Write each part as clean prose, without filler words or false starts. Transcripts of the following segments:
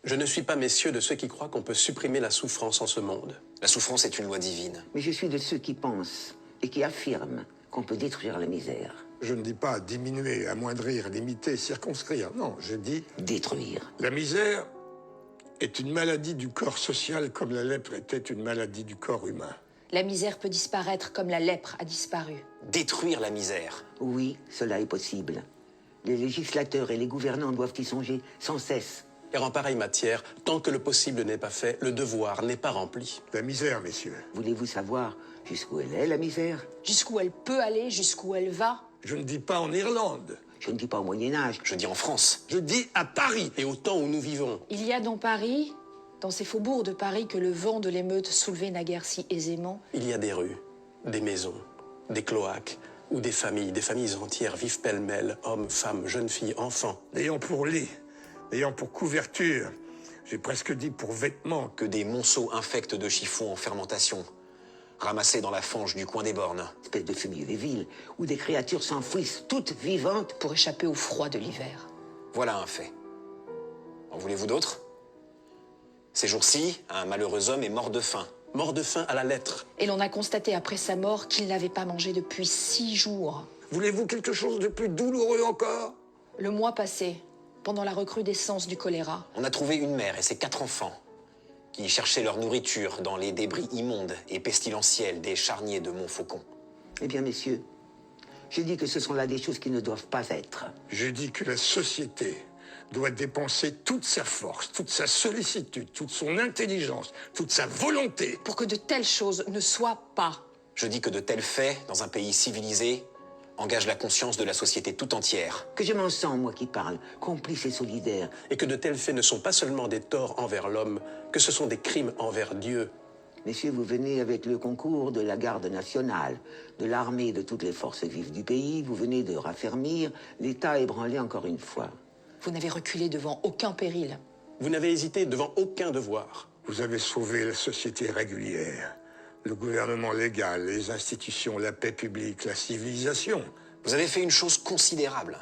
Je ne suis pas, messieurs, de ceux qui croient qu'on peut supprimer la souffrance en ce monde. La souffrance est une loi divine. Mais je suis de ceux qui pensent et qui affirment qu'on peut détruire la misère. Je ne dis pas diminuer, amoindrir, limiter, circonscrire. Non, je dis... Détruire. La misère est une maladie du corps social comme la lèpre était une maladie du corps humain. La misère peut disparaître comme la lèpre a disparu. Détruire la misère. Oui, cela est possible. Les législateurs et les gouvernants doivent y songer sans cesse. Car en pareille matière, tant que le possible n'est pas fait, le devoir n'est pas rempli. La misère, messieurs. Voulez-vous savoir jusqu'où elle est, la misère? Jusqu'où elle peut aller, jusqu'où elle va. Je ne dis pas en Irlande. Je ne dis pas au Moyen-Âge. Je dis en France. Je dis à Paris. Et au temps où nous vivons, Il y a dans Paris, dans ces faubourgs de Paris que le vent de l'émeute soulevait naguère si aisément, il y a des rues, des maisons, des cloaques, où des familles entières vivent pêle-mêle, hommes, femmes, jeunes filles, enfants. Ayant pour lit, ayant pour couverture, j'ai presque dit pour vêtements, Que des monceaux infects de chiffons en fermentation, ramassés dans la fange du coin des bornes. Espèce de fumier des villes, où des créatures s'enfouissent toutes vivantes. pour échapper au froid de l'hiver. Voilà un fait. En voulez-vous d'autres? Ces jours-ci, un malheureux homme est mort de faim. Mort de faim à la lettre. Et l'on a constaté après sa mort qu'il n'avait pas mangé depuis 6 jours. voulez-vous quelque chose de plus douloureux encore? Le mois passé, pendant la recrudescence du choléra, On a trouvé une mère et ses 4 enfants qui cherchaient leur nourriture dans les débris immondes et pestilentiels des charniers de Montfaucon. Eh bien, messieurs, j'ai dit que ce sont là des choses qui ne doivent pas être. J'ai dit que la société doit dépenser toute sa force, toute sa sollicitude, toute son intelligence, toute sa volonté. pour que de telles choses ne soient pas. Je dis que de tels faits, dans un pays civilisé, engagent la conscience de la société tout entière. Que je m'en sens, moi qui parle, complice et solidaire. Et que de tels faits ne sont pas seulement des torts envers l'homme, que ce sont des crimes envers Dieu. Messieurs, vous venez avec le concours de la garde nationale, de l'armée et de toutes les forces vives du pays. Vous venez de raffermir l'État ébranlé encore une fois. Vous n'avez reculé devant aucun péril. Vous n'avez hésité devant aucun devoir. Vous avez sauvé la société régulière, le gouvernement légal, les institutions, la paix publique, la civilisation. Vous avez fait une chose considérable.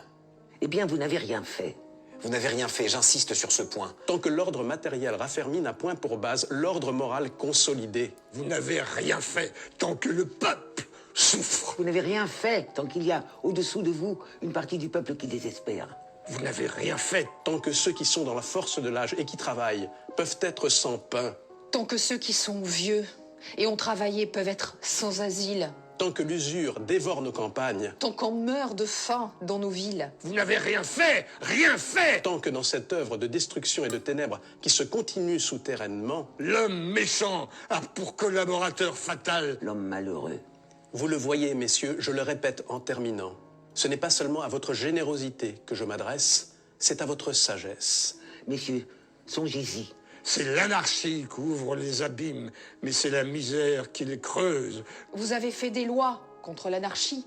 Eh bien, vous n'avez rien fait. Vous n'avez rien fait, j'insiste sur ce point. Tant que l'ordre matériel raffermi n'a point pour base l'ordre moral consolidé. Vous n'avez rien fait tant que le peuple souffre. Vous n'avez rien fait tant qu'il y a au-dessous de vous une partie du peuple qui désespère. Vous n'avez rien fait. Tant que ceux qui sont dans la force de l'âge et qui travaillent peuvent être sans pain. Tant que ceux qui sont vieux et ont travaillé peuvent être sans asile. Tant que l'usure dévore nos campagnes. Tant qu'on meurt de faim dans nos villes. Vous n'avez rien fait. Rien fait. Tant que dans cette œuvre de destruction et de ténèbres qui se continue souterrainement, L'homme méchant a pour collaborateur fatal. L'homme malheureux. vous le voyez, messieurs, je le répète en terminant, ce n'est pas seulement à votre générosité que je m'adresse, c'est à votre sagesse. Messieurs, songez-y. C'est l'anarchie qui ouvre les abîmes, mais c'est la misère qui les creuse. Vous avez fait des lois contre l'anarchie.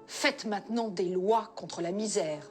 Faites maintenant des lois contre la misère.